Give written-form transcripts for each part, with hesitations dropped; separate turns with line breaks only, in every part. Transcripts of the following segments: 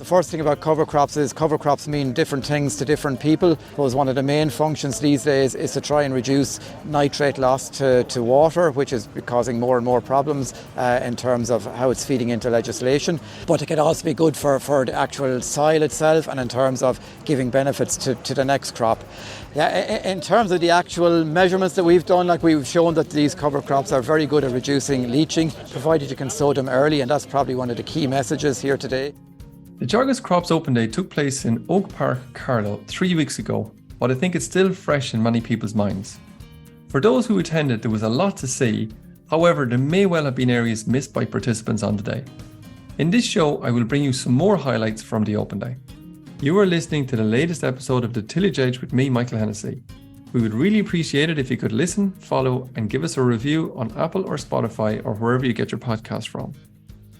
first thing about cover crops is cover crops mean different things to different people. I suppose one of the main functions these days is to try and reduce nitrate loss to water, which is causing more and more problems in terms of how it's feeding into legislation. But it can also be good for the actual soil itself and in terms of giving benefits to the next crop. Yeah, in terms of the actual measurements that we've done, like we've shown that these cover crops are very good at reducing leaching, provided you can sow them early, and that's probably one of the key messages here today.
The Teagasc Crops Open Day took place in Oak Park Carlow 3 weeks ago, but I think it's still fresh in many people's minds. For those who attended, there was a lot to see. However, there may well have been areas missed by participants on the day. In this show, I will bring you some more highlights from the Open Day. You are listening to the latest episode of the Tillage Edge with me, Michael Hennessy. We would really appreciate it if you could listen, follow, and give us a review on Apple or Spotify or wherever you get your podcast from.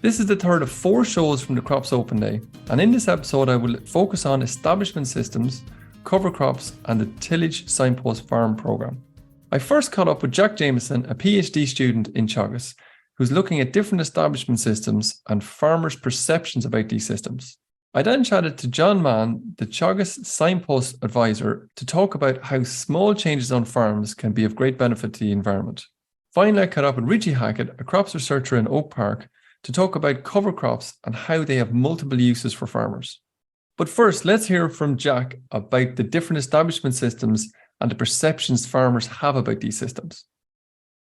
This is the third of 4 shows from the Crops Open Day, and in this episode I will focus on establishment systems, cover crops, and the Tillage Signpost farm programme. I first caught up with Jack Jameson, a PhD student in Teagasc, who's looking at different establishment systems and farmers' perceptions about these systems. I then chatted to John Mahon, the Teagasc Signpost advisor, to talk about how small changes on farms can be of great benefit to the environment. Finally, I caught up with Richie Hackett, a crops researcher in Oak Park, to talk about cover crops and how they have multiple uses for farmers. But first, let's hear from Jack about the different establishment systems and the perceptions farmers have about these systems.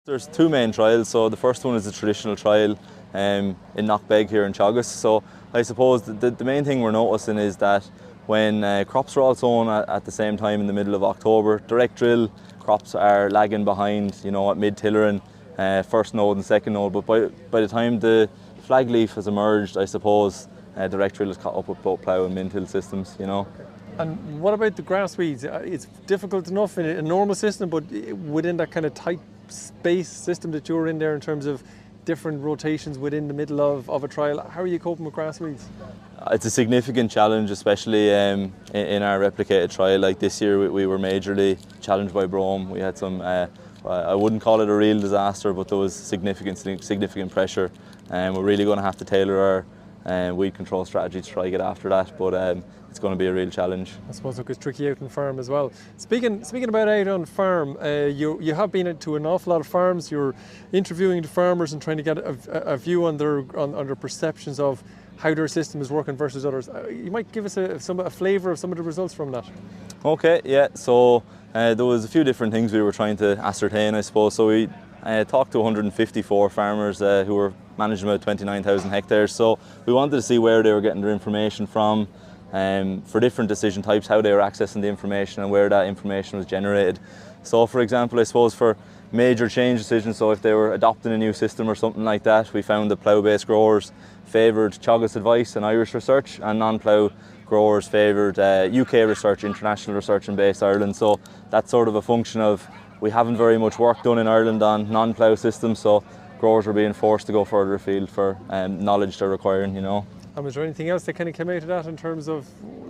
There's 2 main trials. So the first one is a traditional trial in Knockbeg here in Teagasc. So I suppose the main thing we're noticing is that when crops are all sown at the same time in the middle of October, direct drill crops are lagging behind, at mid-tillering, first node and second node. But by the time the flag leaf has emerged, I suppose direct drill is caught up with both plough and min-till systems,
And what about the grass weeds? It's difficult enough in a normal system, but within that kind of tight space system that you're in there in terms of different rotations within the middle of a trial, how are you coping with grass weeds?
It's a significant challenge, especially in our replicated trial. Like this year, we were majorly challenged by brome. We had some, I wouldn't call it a real disaster, but there was significant pressure. And we're really going to have to tailor our weed control strategy to try to get after that. But it's going to be a real challenge.
I suppose it's tricky out on farm as well. Speaking about out on farm, you have been to an awful lot of farms. You're interviewing the farmers and trying to get a view on their perceptions of how their system is working versus others. You might give us a flavour of some of the results from that.
Okay, yeah. So there was a few different things we were trying to ascertain, I suppose. So we talked to 154 farmers who were managing about 29,000 hectares. So we wanted to see where they were getting their information from, for different decision types, how they were accessing the information and where that information was generated. So for example, I suppose for major change decisions, so if they were adopting a new system or something like that, we found that plough-based growers favoured Teagasc advice and Irish research, and non-plough growers favoured UK research, international research and based Ireland. So that's sort of a function of we haven't very much work done in Ireland on non-plough systems, so growers were being forced to go further afield for knowledge they're requiring,
And was there anything else that kind of came out of that in terms of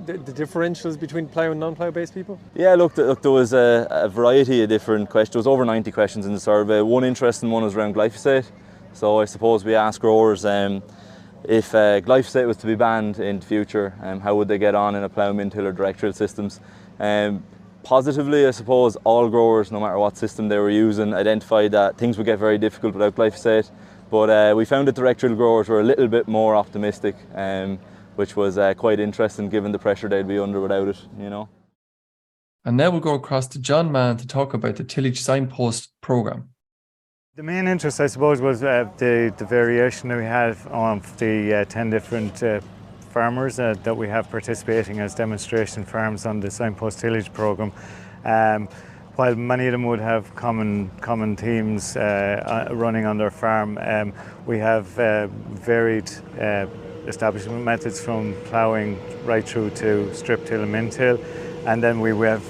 the differentials between plough and non-plough based people? Yeah,
look, there was a variety of different questions. There was over 90 questions in the survey. One interesting one was around glyphosate. So I suppose we asked growers if glyphosate was to be banned in the future, how would they get on in a plough, min-till or direct drill systems? Positively, I suppose all growers, no matter what system they were using, identified that things would get very difficult without glyphosate. But we found that direct drill growers were a little bit more optimistic, which was quite interesting given the pressure they'd be under without it,
And now we'll go across to John Mahon to talk about the Tillage Signpost programme.
The main interest, I suppose, was the variation that we had of the 10 different farmers that we have participating as demonstration farms on the Signpost Tillage programme. While many of them would have common themes running on their farm, we have varied establishment methods from ploughing right through to strip till and min-till, and then we have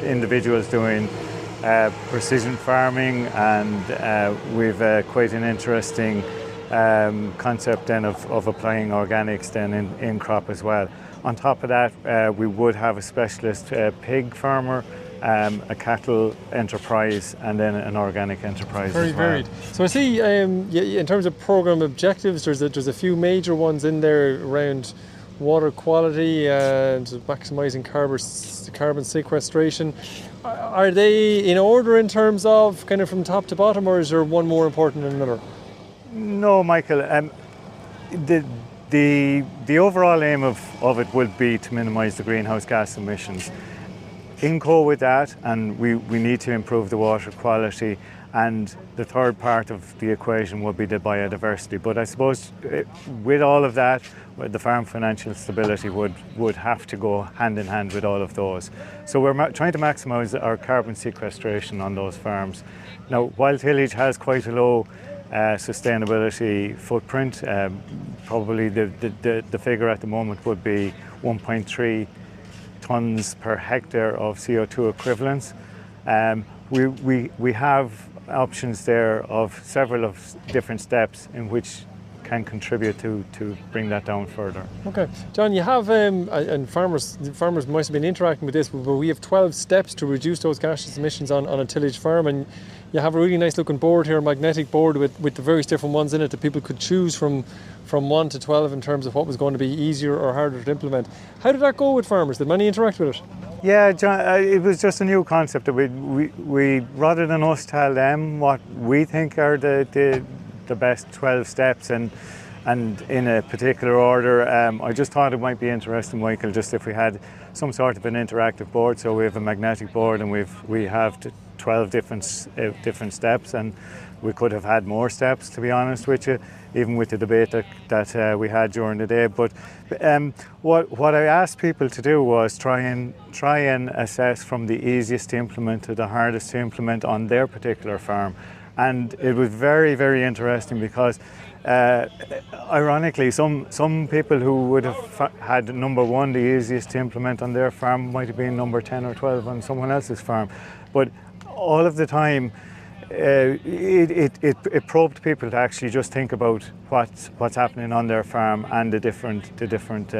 individuals doing precision farming, and we've quite an interesting concept then of applying organics then in crop as well. On top of that, we would have a specialist pig farmer, a cattle enterprise, and then an organic enterprise.
Very
as well.
varied. So I see in terms of programme objectives, there's a few major ones in there around water quality and maximising carbon sequestration. Are they in order in terms of kind of from top to bottom, or is there one more important than another?
No, Michael. The overall aim of it would be to minimise the greenhouse gas emissions. In co with that, and we need to improve the water quality, and the third part of the equation would be the biodiversity. But I suppose with all of that, the farm financial stability would have to go hand in hand with all of those. So we're trying to maximise our carbon sequestration on those farms. Now, while tillage has quite a low sustainability footprint, probably the figure at the moment would be 1.3 tonnes per hectare of CO2 equivalents. We have options there of several of different steps in which can contribute to bring that down further.
Okay, John, you have and farmers must have been interacting with this, but we have 12 steps to reduce those gaseous emissions on a tillage farm, and you have a really nice looking board here, a magnetic board with the various different ones in it that people could choose from 1 to 12 in terms of what was going to be easier or harder to implement. How did that go with farmers? Did many interact with it?
Yeah, John, it was just a new concept that we rather than us tell them what we think are the best 12 steps and in a particular order. I just thought it might be interesting, Michael, just if we had some sort of an interactive board. So we have a magnetic board, and we have 12 different steps, and we could have had more steps, to be honest with you, even with the debate that we had during the day. But what I asked people to do was try and assess from the easiest to implement to the hardest to implement on their particular farm. And it was very, very interesting because ironically, some people who would have had number 1, the easiest to implement on their farm, might have been number 10 or 12 on someone else's farm. But all of the time, it probed people to actually just think about what's happening on their farm and the different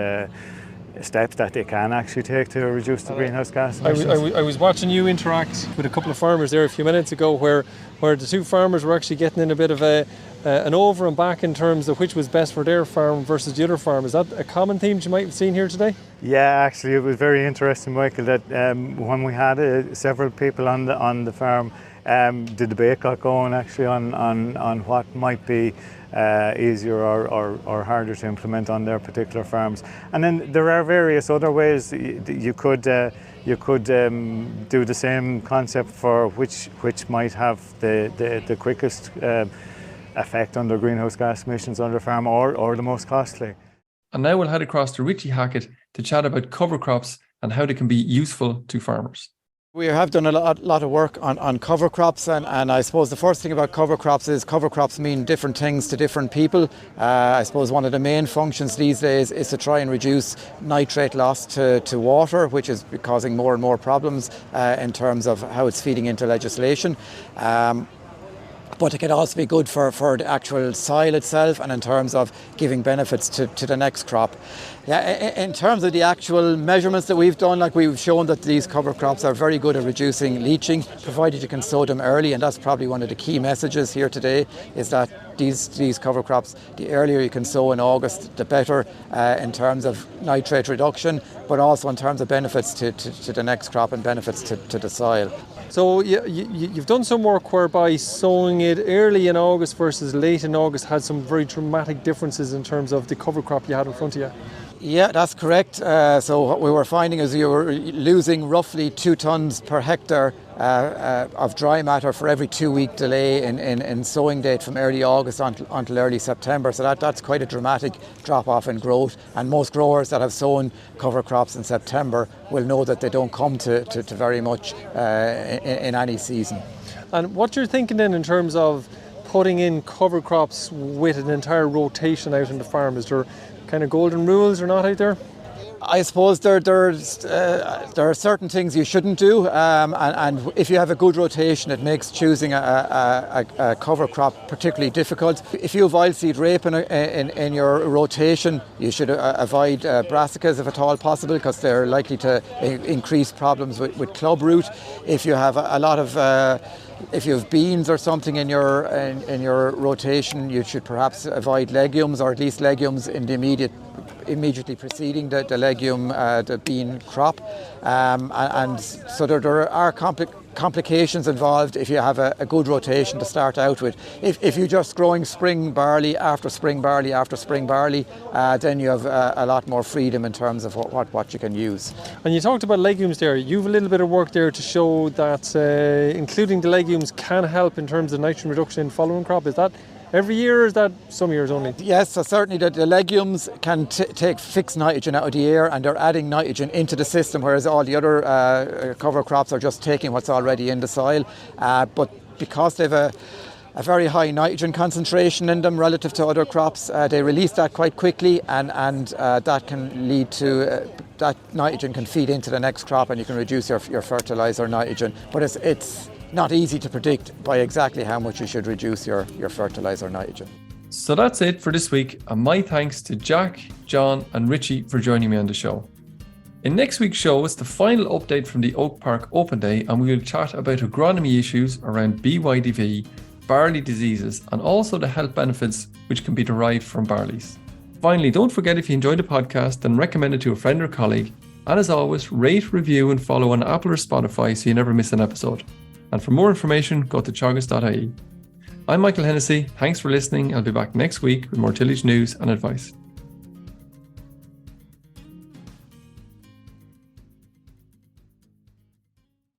steps that they can actually take to reduce the greenhouse gas emissions.
I was watching you interact with a couple of farmers there a few minutes ago where the two farmers were actually getting in a bit of an over and back in terms of which was best for their farm versus the other farm. Is that a common theme you might have seen here today?
Yeah, actually it was very interesting, Michael, that when we had several people on the farm, the debate got going actually on what might be easier or harder to implement on their particular farms. And then there are various other ways you could do the same concept for which might have the quickest effect on the greenhouse gas emissions on their farm or the most costly.
And now we'll head across to Richie Hackett to chat about cover crops and how they can be useful to farmers.
We have done a lot of work on cover crops, and I suppose the first thing about cover crops is cover crops mean different things to different people. I suppose one of the main functions these days is to try and reduce nitrate loss to water, which is causing more and more problems in terms of how it's feeding into legislation. But it can also be good for the actual soil itself and in terms of giving benefits to the next crop. Yeah, in terms of the actual measurements that we've done, like we've shown that these cover crops are very good at reducing leaching, provided you can sow them early, and that's probably one of the key messages here today, is that these cover crops, the earlier you can sow in August, the better in terms of nitrate reduction, but also in terms of benefits to the next crop and benefits to the soil.
So you've done some work whereby sowing it early in August versus late in August had some very dramatic differences in terms of the cover crop you had in front of you.
Yeah, that's correct. So what we were finding is you were losing roughly 2 tonnes per hectare of dry matter for every 2-week delay in sowing date from early August until early September. So that's quite a dramatic drop off in growth. And most growers that have sown cover crops in September will know that they don't come to very much in any season.
And what you're thinking then in terms of putting in cover crops with an entire rotation out in the farm, is there kind of golden rules or not out there?
I suppose there are certain things you shouldn't do, and if you have a good rotation, it makes choosing a cover crop particularly difficult. If you have oilseed rape in your rotation, you should avoid brassicas if at all possible, because they're likely to increase problems with club root. If you have if you have beans or something in your rotation, you should perhaps avoid legumes, or at least legumes in the immediate immediately preceding the legume, the bean crop. And so there are complications involved if you have a good rotation to start out with. If you're just growing spring barley after spring barley after spring barley, then you have a lot more freedom in terms of what you can use.
And you talked about legumes there. You've a little bit of work there to show that including the legumes can help in terms of nitrogen reduction in following crop. Is that every year, or is that some years only?
Yes, so certainly the legumes can take fixed nitrogen out of the air, and they're adding nitrogen into the system, whereas all the other cover crops are just taking what's already in the soil. But because they've a very high nitrogen concentration in them relative to other crops, they release that quite quickly, and that can lead to that nitrogen can feed into the next crop, and you can reduce your fertilizer nitrogen. But it's not easy to predict by exactly how much you should reduce your fertilizer nitrogen.
So that's it for this week, and my thanks to Jack, John and Richie for joining me on the show. In next week's show, it's the final update from the Oak Park Open Day, and we will chat about agronomy issues around BYDV, barley diseases, and also the health benefits which can be derived from barleys. Finally, don't forget, if you enjoyed the podcast, then recommend it to a friend or colleague. And as always, rate, review and follow on Apple or Spotify so you never miss an episode. And for more information, go to teagasc.ie. I'm Michael Hennessy. Thanks for listening. I'll be back next week with more tillage news and advice.